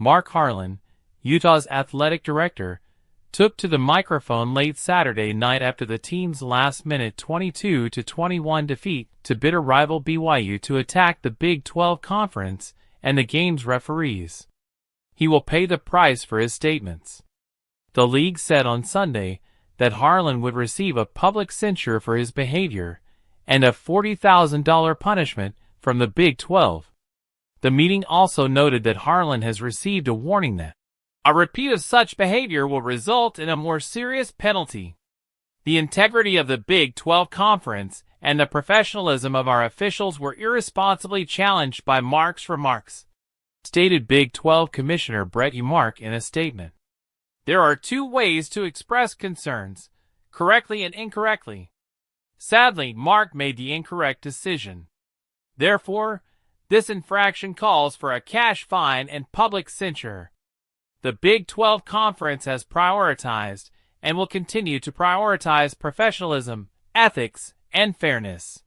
Mark Harlan, Utah's athletic director, took to the microphone late Saturday night after the team's last-minute 22-21 defeat to bitter rival BYU to attack the Big 12 Conference and the game's referees. He will pay the price for his statements. The league said on Sunday that Harlan would receive a public censure for his behavior and a $40,000 punishment from the Big 12. The meeting also noted that Harlan has received a warning that a repeat of such behavior will result in a more serious penalty. The integrity of the Big 12 Conference and the professionalism of our officials were irresponsibly challenged by Mark's remarks, stated Big 12 Commissioner Brett Yormark in a statement. There are two ways to express concerns, correctly and incorrectly. Sadly, Mark made the incorrect decision. Therefore, this infraction calls for a cash fine and public censure. The Big 12 Conference has prioritized and will continue to prioritize professionalism, ethics, and fairness.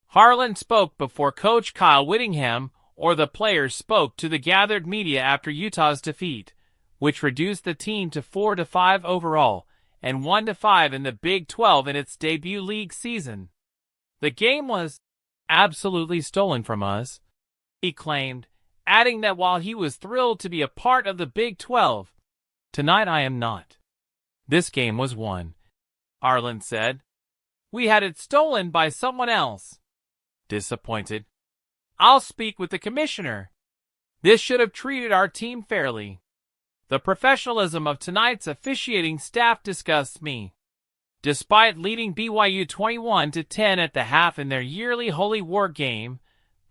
Harlan spoke before Coach Kyle Whittingham or the players spoke to the gathered media after Utah's defeat, which reduced the team to 4-5 overall and 1-5 in the Big 12 in its debut league season. The game was absolutely stolen from us, he claimed, adding that while he was thrilled to be a part of the Big 12, tonight I am not. This game was won, Harlan said. We had it stolen by someone else. Disappointed. I'll speak with the commissioner. This should have treated our team fairly. The professionalism of tonight's officiating staff disgusts me. Despite leading BYU 21-10 at the half in their yearly Holy War game,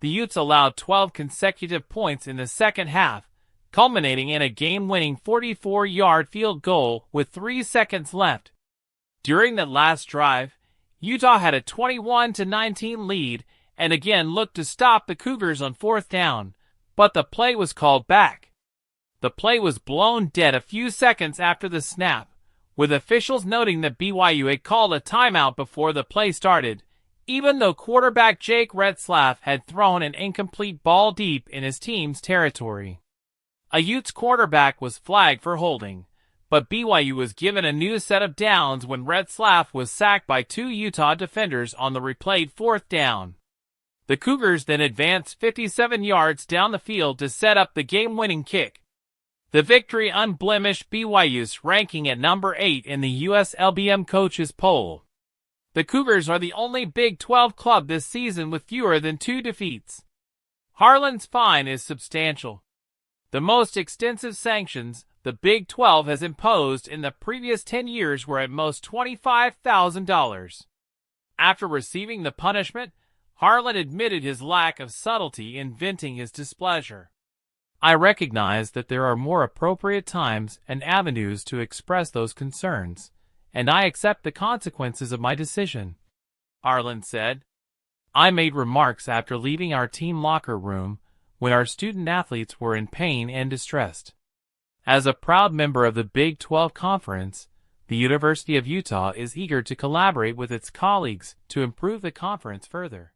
the Utes allowed 12 consecutive points in the second half, culminating in a game-winning 44-yard field goal with 3 seconds left. During that last drive, Utah had a 21-19 lead and again looked to stop the Cougars on fourth down, but the play was called back. The play was blown dead a few seconds after the snap, with officials noting that BYU had called a timeout before the play started, even though quarterback Jake Retzlaff had thrown an incomplete ball deep in his team's territory. A Utes quarterback was flagged for holding, but BYU was given a new set of downs when Retzlaff was sacked by 2 Utah defenders on the replayed fourth down. The Cougars then advanced 57 yards down the field to set up the game-winning kick. The victory unblemished BYU's ranking at number 8 in the USLBM coaches poll. The Cougars are the only Big 12 club this season with fewer than 2 defeats. Harlan's fine is substantial, the most extensive sanctions the Big 12 has imposed in the previous 10 years were at most $25,000. After receiving the punishment, Harlan admitted his lack of subtlety in venting his displeasure. I recognize that there are more appropriate times and avenues to express those concerns, and I accept the consequences of my decision, Harlan said. I made remarks after leaving our team locker room when our student-athletes were in pain and distressed. As a proud member of the Big 12 Conference, the University of Utah is eager to collaborate with its colleagues to improve the conference further.